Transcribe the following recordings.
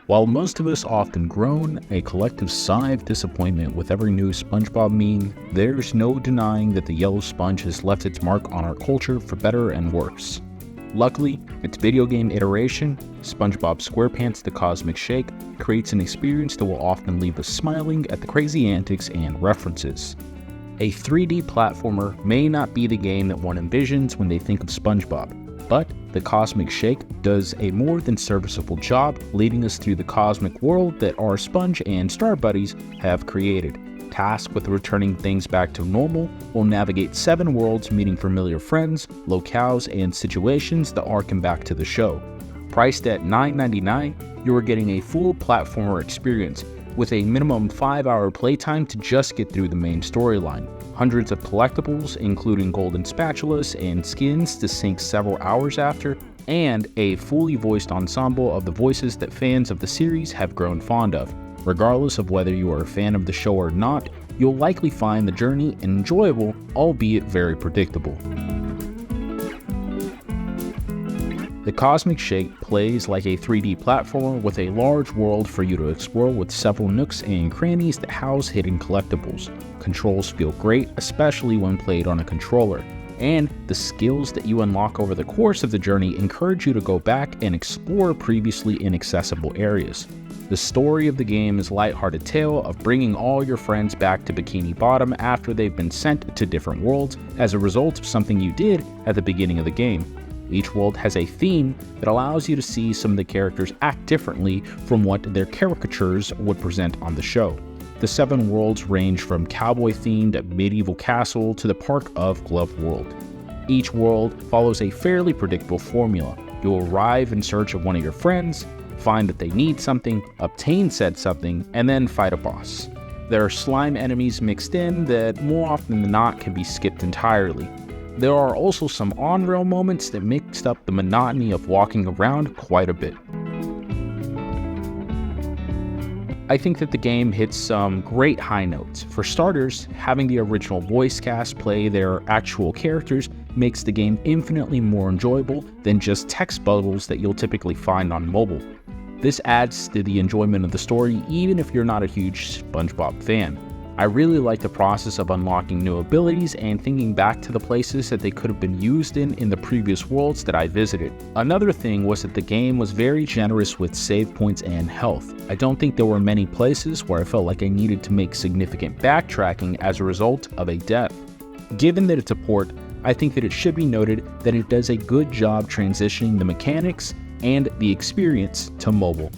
While most of us often groan a collective sigh of disappointment with every new SpongeBob meme, there's no denying that the yellow sponge has left its mark on our culture for better and worse. Luckily, its video game iteration, SpongeBob SquarePants The Cosmic Shake, creates an experience that will often leave us smiling at the crazy antics and references. A 3D platformer may not be the game that one envisions when they think of SpongeBob, but the Cosmic Shake does a more than serviceable job leading us through the cosmic world that our Sponge and Star Buddies have created. Tasked with returning things back to normal, we'll navigate 7 worlds meeting familiar friends, locales, and situations that harken back to the show. Priced at $9.99, you are getting a full platformer experience with a minimum 5-hour playtime to just get through the main storyline. Hundreds of collectibles, including golden spatulas and skins to sync several hours after, and a fully voiced ensemble of the voices that fans of the series have grown fond of. Regardless of whether you are a fan of the show or not, you'll likely find the journey enjoyable, albeit very predictable. The Cosmic Shake plays like a 3D platformer with a large world for you to explore with several nooks and crannies that house hidden collectibles. Controls feel great, especially when played on a controller, and the skills that you unlock over the course of the journey encourage you to go back and explore previously inaccessible areas. The story of the game is a lighthearted tale of bringing all your friends back to Bikini Bottom after they've been sent to different worlds as a result of something you did at the beginning of the game. Each world has a theme that allows you to see some of the characters act differently from what their caricatures would present on the show. The 7 worlds range from cowboy-themed medieval castle to the Park of Glove World. Each world follows a fairly predictable formula. You'll arrive in search of one of your friends, find that they need something, obtain said something, and then fight a boss. There are slime enemies mixed in that more often than not can be skipped entirely. There are also some on-rail moments that mixed up the monotony of walking around quite a bit. I think that the game hits some great high notes. For starters, having the original voice cast play their actual characters makes the game infinitely more enjoyable than just text bubbles that you'll typically find on mobile. This adds to the enjoyment of the story even if you're not a huge SpongeBob fan. I really like the process of unlocking new abilities and thinking back to the places that they could have been used in the previous worlds that I visited. Another thing was that the game was very generous with save points and health. I don't think there were many places where I felt like I needed to make significant backtracking as a result of a death. Given that it's a port, I think that it should be noted that it does a good job transitioning the mechanics and the experience to mobile.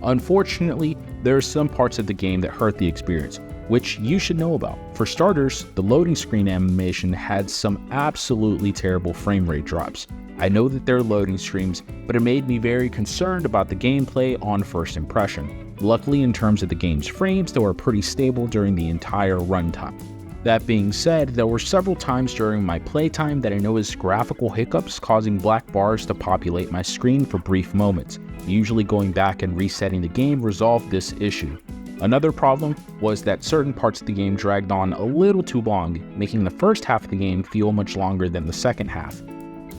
Unfortunately, there are some parts of the game that hurt the experience, which you should know about. For starters, the loading screen animation had some absolutely terrible frame rate drops. I know that they're loading screens, but it made me very concerned about the gameplay on first impression. Luckily, in terms of the game's frames, they were pretty stable during the entire runtime. That being said, there were several times during my playtime that I noticed graphical hiccups causing black bars to populate my screen for brief moments. Usually going back and resetting the game resolved this issue. Another problem was that certain parts of the game dragged on a little too long, making the first half of the game feel much longer than the second half.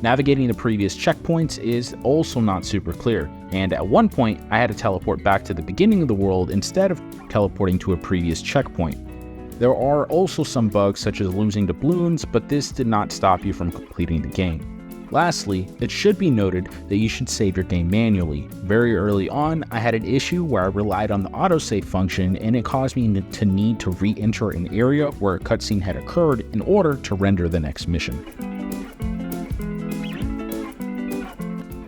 Navigating the previous checkpoints is also not super clear, and at one point I had to teleport back to the beginning of the world instead of teleporting to a previous checkpoint. There are also some bugs such as losing doubloons, but this did not stop you from completing the game. Lastly, it should be noted that you should save your game manually. Very early on, I had an issue where I relied on the autosave function and it caused me to need to re-enter an area where a cutscene had occurred in order to render the next mission.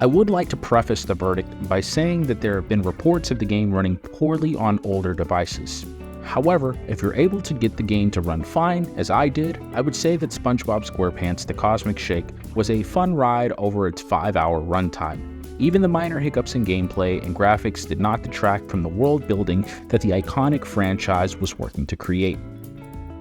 I would like to preface the verdict by saying that there have been reports of the game running poorly on older devices. However, if you're able to get the game to run fine, as I did, I would say that SpongeBob SquarePants The Cosmic Shake was a fun ride over its 5-hour runtime. Even the minor hiccups in gameplay and graphics did not detract from the world building that the iconic franchise was working to create.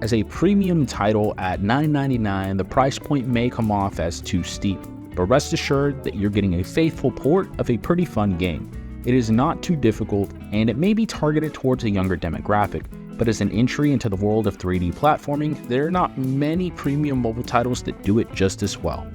As a premium title at $9.99, the price point may come off as too steep, but rest assured that you're getting a faithful port of a pretty fun game. It is not too difficult, and it may be targeted towards a younger demographic, but as an entry into the world of 3D platforming, there are not many premium mobile titles that do it just as well.